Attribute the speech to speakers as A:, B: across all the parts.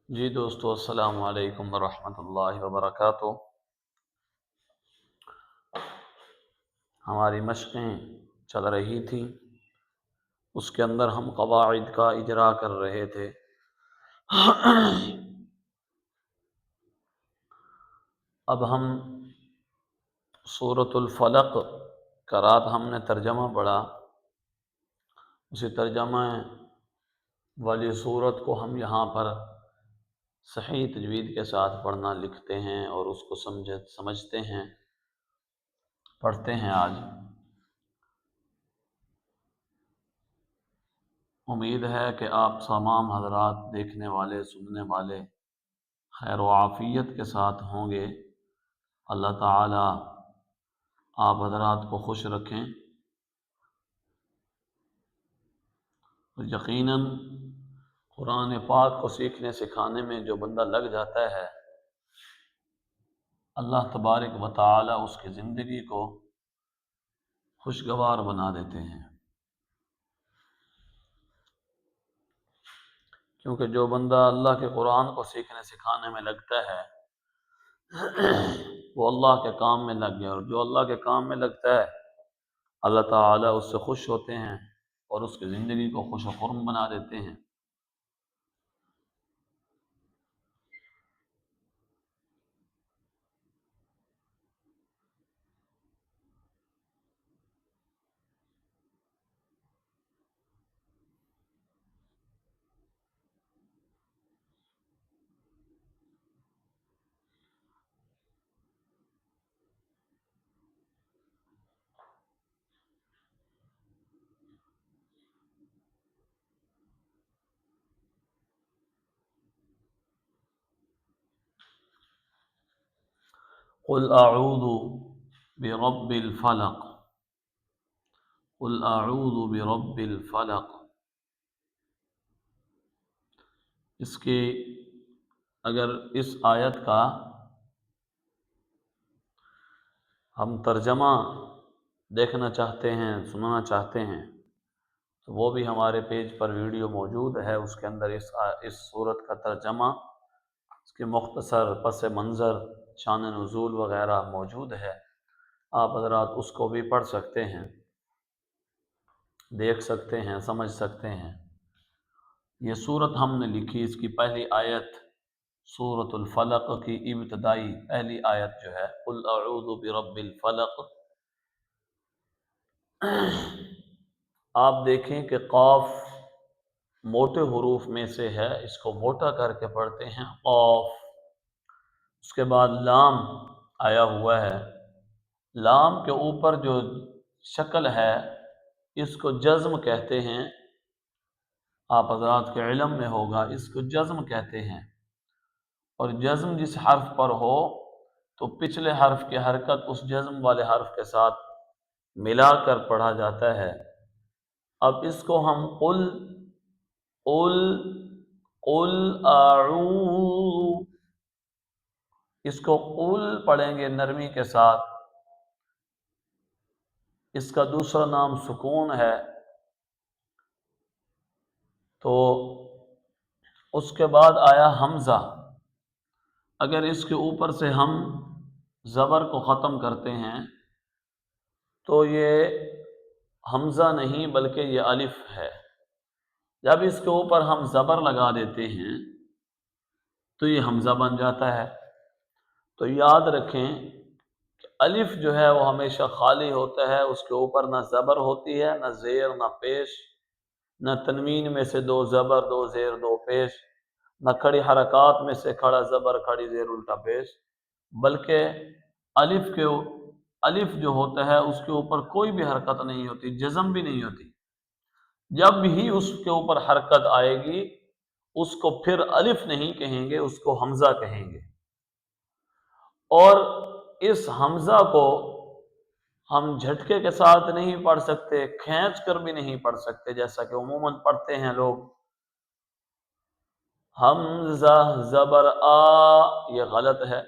A: جی دوستو، السلام علیکم ورحمۃ اللہ وبرکاتہ۔ ہماری مشقیں چل رہی تھیں، اس کے اندر ہم قواعد کا اجرا کر رہے تھے۔ اب ہم سورۃ الفلق کا رات ہم نے ترجمہ پڑھا، اسی ترجمہ والی سورت کو ہم یہاں پر صحیح تجوید کے ساتھ پڑھنا لکھتے ہیں اور اس کو سمجھتے ہیں، پڑھتے ہیں آج۔ امید ہے کہ آپ تمام حضرات دیکھنے والے سننے والے خیر و عافیت کے ساتھ ہوں گے۔ اللہ تعالی آپ حضرات کو خوش رکھیں۔ یقیناً قرآن پاک کو سیکھنے سکھانے میں جو بندہ لگ جاتا ہے، اللہ تبارک و تعالی اس کی زندگی کو خوشگوار بنا دیتے ہیں، کیونکہ جو بندہ اللہ کے قرآن کو سیکھنے سکھانے میں لگتا ہے وہ اللہ کے کام میں لگ گیا، اور جو اللہ کے کام میں لگتا ہے اللہ تعالیٰ اس سے خوش ہوتے ہیں اور اس کی زندگی کو خوش و خرم بنا دیتے ہیں۔ قل اعوذ برب الفلق، قل اعوذ برب الفلق۔ اس کی اگر اس آیت کا ہم ترجمہ دیکھنا چاہتے ہیں، سننا چاہتے ہیں، تو وہ بھی ہمارے پیج پر ویڈیو موجود ہے۔ اس کے اندر اس سورت کا ترجمہ، اس کے مختصر پس منظر، شان نزول وغیرہ موجود ہے۔ آپ حضرات اس کو بھی پڑھ سکتے ہیں، دیکھ سکتے ہیں، سمجھ سکتے ہیں۔ یہ سورت ہم نے لکھی، اس کی پہلی آیت سورۃ الفلق کی ابتدائی پہلی آیت جو ہے قل اعوذ برب الفلق، آپ دیکھیں کہ قاف موٹے حروف میں سے ہے، اس کو موٹا کر کے پڑھتے ہیں قاف۔ اس کے بعد لام آیا ہوا ہے، لام کے اوپر جو شکل ہے اس کو جزم کہتے ہیں، آپ حضرات کے علم میں ہوگا، اس کو جزم کہتے ہیں۔ اور جزم جس حرف پر ہو تو پچھلے حرف کی حرکت اس جزم والے حرف کے ساتھ ملا کر پڑھا جاتا ہے۔ اب اس کو ہم قل قل قل اعوذ، اس کو قل پڑھیں گے نرمی کے ساتھ۔ اس کا دوسرا نام سکون ہے، تو اس کے بعد آیا حمزہ۔ اگر اس کے اوپر سے ہم زبر کو ختم کرتے ہیں تو یہ حمزہ نہیں بلکہ یہ الف ہے۔ جب اس کے اوپر ہم زبر لگا دیتے ہیں تو یہ حمزہ بن جاتا ہے۔ تو یاد رکھیں کہ الف جو ہے وہ ہمیشہ خالی ہوتا ہے، اس کے اوپر نہ زبر ہوتی ہے، نہ زیر، نہ پیش، نہ تنوین میں سے دو زبر دو زیر دو پیش، نہ کھڑی حرکات میں سے کھڑا زبر کھڑی زیر الٹا پیش، بلکہ الف جو ہوتا ہے اس کے اوپر کوئی بھی حرکت نہیں ہوتی، جزم بھی نہیں ہوتی۔ جب بھی اس کے اوپر حرکت آئے گی اس کو پھر الف نہیں کہیں گے، اس کو حمزہ کہیں گے۔ اور اس حمزہ کو ہم جھٹکے کے ساتھ نہیں پڑھ سکتے، کھینچ کر بھی نہیں پڑھ سکتے، جیسا کہ عموماً پڑھتے ہیں لوگ حمزہ زبر آ، یہ غلط ہے۔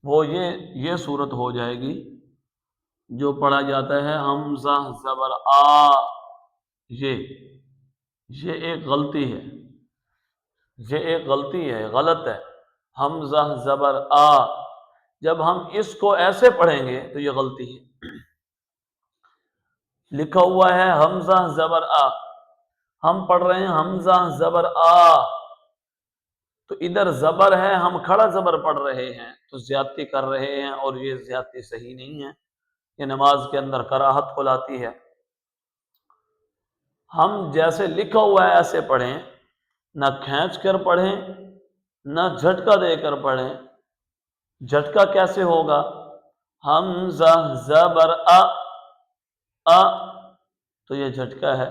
A: وہ یہ صورت ہو جائے گی جو پڑھا جاتا ہے حمزہ زبر آ، یہ ایک غلطی ہے۔ یہ ایک غلطی ہے، غلط ہے۔ حمزہ زبر آ، جب ہم اس کو ایسے پڑھیں گے تو یہ غلطی ہے۔ لکھا ہوا ہے حمزہ زبر آ، ہم پڑھ رہے ہیں حمزہ زبر آ، تو ادھر زبر ہے، ہم کھڑا زبر پڑھ رہے ہیں، تو زیادتی کر رہے ہیں، اور یہ زیادتی صحیح نہیں ہے، یہ نماز کے اندر کراہت کو لاتی ہے۔ ہم جیسے لکھا ہوا ہے ایسے پڑھیں، نہ کھینچ کر پڑھیں نہ جھٹکا دے کر پڑھیں۔ جھٹکا کیسے ہوگا؟ حمزہ زبر آ، آ، تو یہ جھٹکا ہے،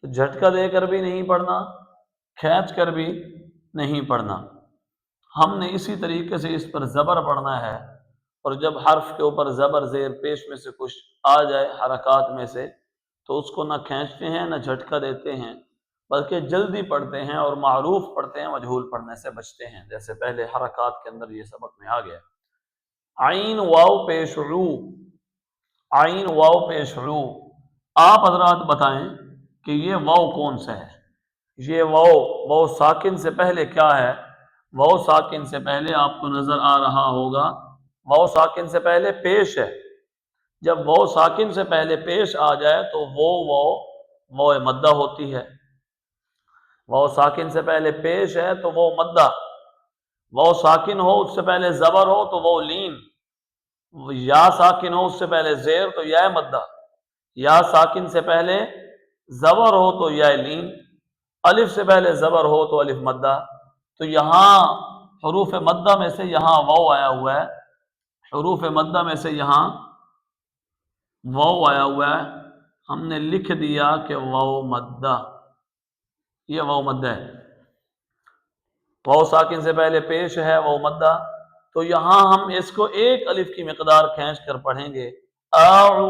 A: تو جھٹکا دے کر بھی نہیں پڑھنا، کھینچ کر بھی نہیں پڑھنا۔ ہم نے اسی طریقے سے اس پر زبر پڑھنا ہے، اور جب حرف کے اوپر زبر زیر پیش میں سے کچھ آ جائے حرکات میں سے، تو اس کو نہ کھینچتے ہیں نہ جھٹکا دیتے ہیں، بلکہ جلدی پڑھتے ہیں اور معروف پڑھتے ہیں، مجہول پڑھنے سے بچتے ہیں، جیسے پہلے حرکات کے اندر یہ سبق میں آ گیا۔ عین واو پیش رو، عین واو پیش رو، آپ حضرات بتائیں کہ یہ واو کون سا ہے؟ یہ واو ساکن سے پہلے کیا ہے؟ واو ساکن سے پہلے آپ کو نظر آ رہا ہوگا، واو ساکن سے پہلے پیش ہے۔ جب واو ساکن سے پہلے پیش آ جائے تو وہ واو مدہ ہوتی ہے۔ واو ساکن سے پہلے پیش ہے تو وہ مدہ، واو ساکن ہو اس سے پہلے زبر ہو تو وہ لین، یا ساکن ہو اس سے پہلے زیر تو یا مدہ، یا ساکن سے پہلے زبر ہو تو یا لین، الف سے پہلے زبر ہو تو الف مدہ۔ تو یہاں حروف مدہ میں سے یہاں واو آیا ہوا ہے، حروف مدہ میں سے یہاں واو آیا ہوا ہے، ہم نے لکھ دیا کہ واو مدہ، یہ واو مدہ ہے۔ واو ساکن سے پہلے پیش ہے واو مدہ، تو یہاں ہم اس کو ایک الف کی مقدار کھینچ کر پڑھیں گے، اعو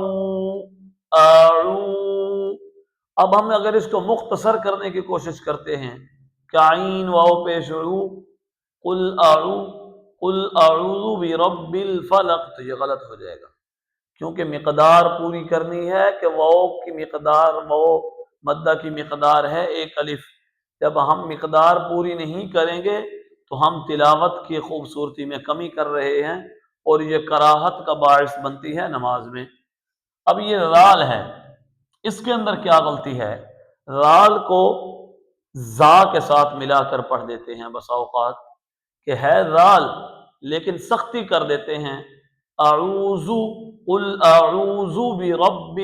A: اعو۔ اب ہم اگر اس کو مختصر کرنے کی کوشش کرتے ہیں کہ عین واو پیش رو، قل اعو قل اعوذ برب الفلق، تو یہ غلط ہو جائے گا، کیونکہ مقدار پوری کرنی ہے کہ واو کی مقدار، واو مدہ کی مقدار ہے ایک الف۔ جب ہم مقدار پوری نہیں کریں گے تو ہم تلاوت کی خوبصورتی میں کمی کر رہے ہیں، اور یہ کراہت کا باعث بنتی ہے نماز میں۔ اب یہ رال ہے، اس کے اندر کیا غلطی ہے؟ رال کو زا کے ساتھ ملا کر پڑھ دیتے ہیں بسا اوقات، کہ ہے رال لیکن سختی کر دیتے ہیں، اعوذ قل اعوذ برب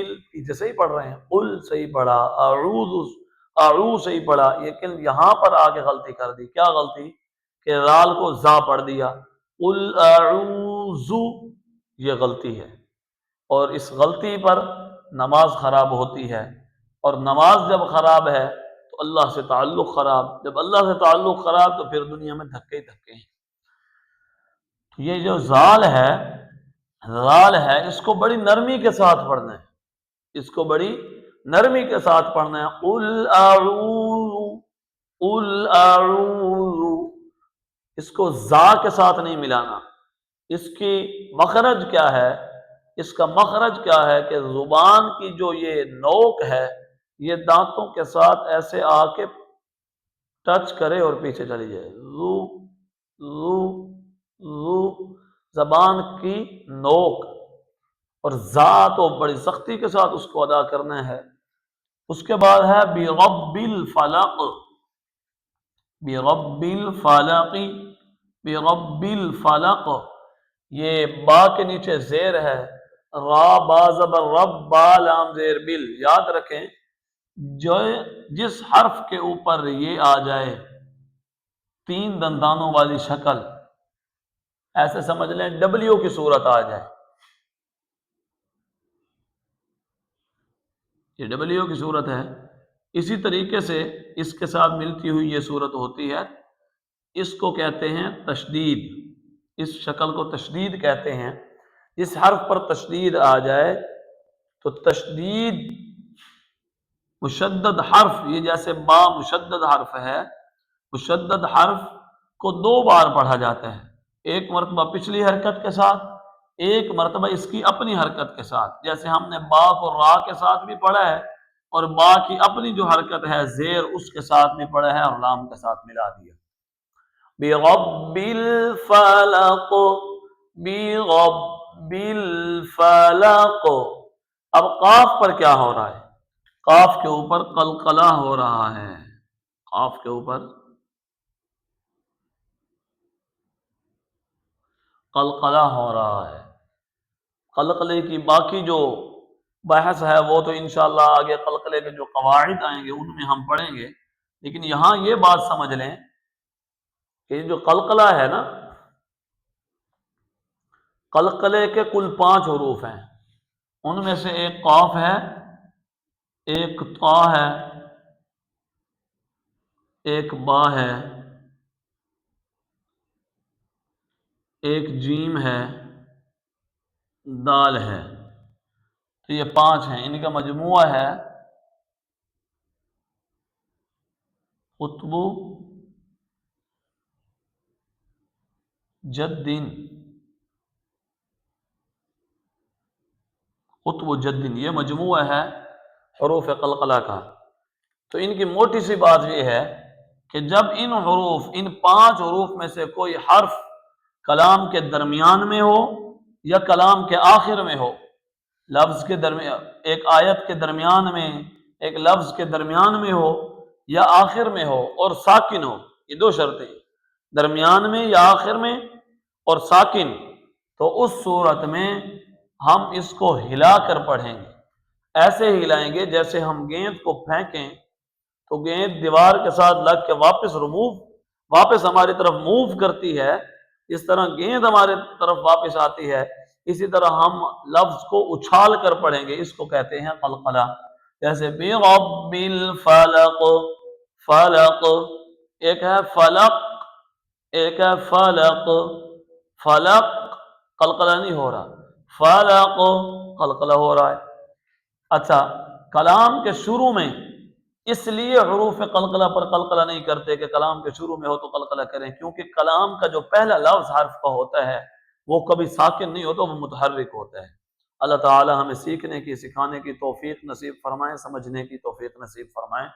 A: جیسے ہی پڑھ رہے ہیں، قل صحیح پڑھا، اعوذ صحیح پڑھا، لیکن یہاں پر آگے غلطی کر دی۔ کیا غلطی؟ کہ رال کو زا پڑھ دیا، قل اعوذ، یہ غلطی ہے، اور اس غلطی پر نماز خراب ہوتی ہے، اور نماز جب خراب ہے تو اللہ سے تعلق خراب، جب اللہ سے تعلق خراب تو پھر دنیا میں دھکے ہی دھکے ہیں۔ تو یہ جو زال ہے، رال ہے، اس کو بڑی نرمی کے ساتھ پڑھنا ہے، اس کو بڑی نرمی کے ساتھ پڑھنا ہے، قل اعوذ قل اعوذ، اس کو زا کے ساتھ نہیں ملانا۔ اس کی مخرج کیا ہے؟ اس کا مخرج کیا ہے کہ زبان کی جو یہ نوک ہے، یہ دانتوں کے ساتھ ایسے آ کے ٹچ کرے اور پیچھے چلی جائے، زو زو زو، زبان کی نوک، اور زا تو بڑی سختی کے ساتھ اس کو ادا کرنا ہے۔ اس کے بعد ہے برب الفلق، برب الفلق، برب الفلق، یہ با کے نیچے زیر ہے، را با زبر رب، با لام زیر بل، یاد رکھیں جو جس حرف کے اوپر یہ آ جائے تین دندانوں والی شکل، ایسے سمجھ لیں ڈبلیو کی صورت آ جائے، یہ ڈبلیو کی صورت ہے، اسی طریقے سے اس کے ساتھ ملتی ہوئی یہ صورت ہوتی ہے، اس کو کہتے ہیں تشدید، اس شکل کو تشدید کہتے ہیں۔ جس حرف پر تشدید آ جائے تو تشدید مشدد حرف، یہ جیسے با مشدد حرف ہے، مشدد حرف کو دو بار پڑھا جاتا ہے، ایک مرتبہ پچھلی حرکت کے ساتھ، ایک مرتبہ اس کی اپنی حرکت کے ساتھ، جیسے ہم نے با کو را کے ساتھ بھی پڑھا ہے، اور با کی اپنی جو حرکت ہے زیر اس کے ساتھ بھی پڑا ہے اور لام کے ساتھ ملا دیا. برب الفلق، برب الفلق. اب قاف پر کیا ہو رہا ہے؟ قاف کے اوپر قلقلہ ہو رہا ہے. قاف کے اوپر قلقلہ ہو رہا ہے. قلقلے کی باقی جو بحث ہے وہ تو انشاءاللہ آگے قلقلے کے جو قواعد آئیں گے ان میں ہم پڑھیں گے. لیکن یہاں یہ بات سمجھ لیں کہ جو قلقلہ ہے نا، قلقلے کے کل 5 حروف ہیں. ان میں سے ایک قاف ہے، ایک طا ہے، ایک با ہے، ایک جیم ہے، دال ہے. تو یہ 5 ہیں. ان کا مجموعہ ہے قطب جدن. قطب جدن یہ مجموعہ ہے حروف قلقلہ کا. تو ان کی موٹی سی بات یہ ہے کہ جب ان حروف، ان 5 حروف میں سے کوئی حرف کلام کے درمیان میں ہو یا کلام کے آخر میں ہو، لفظ کے درمیان، ایک آیت کے درمیان میں، ایک لفظ کے درمیان میں ہو یا آخر میں ہو اور ساکن ہو، یہ 2 شرطیں، درمیان میں یا آخر میں اور ساکن، تو اس صورت میں ہم اس کو ہلا کر پڑھیں گے. ایسے ہلائیں گے جیسے ہم گیند کو پھینکیں تو گیند دیوار کے ساتھ لگ کے واپس ہماری طرف موو کرتی ہے. اس طرح گیند ہمارے طرف واپس آتی ہے. اسی طرح ہم لفظ کو اچھال کر پڑھیں گے. اس کو کہتے ہیں قلقلہ. جیسے برب الفلق، فلق ایک ہے، فلق ایک ہے، فلق. فلق قلقلہ نہیں ہو رہا، فلق قلقلہ ہو رہا ہے. اچھا، کلام کے شروع میں اس لیے حروف قلقلہ پر قلقلہ نہیں کرتے کہ کلام کے شروع میں ہو تو قلقلہ کریں، کیونکہ کلام کا جو پہلا لفظ حرف کا ہوتا ہے وہ کبھی ساکن نہیں ہوتا، وہ متحرک ہوتا ہے. اللہ تعالی ہمیں سیکھنے کی، سکھانے کی توفیق نصیب فرمائیں، سمجھنے کی توفیق نصیب فرمائیں.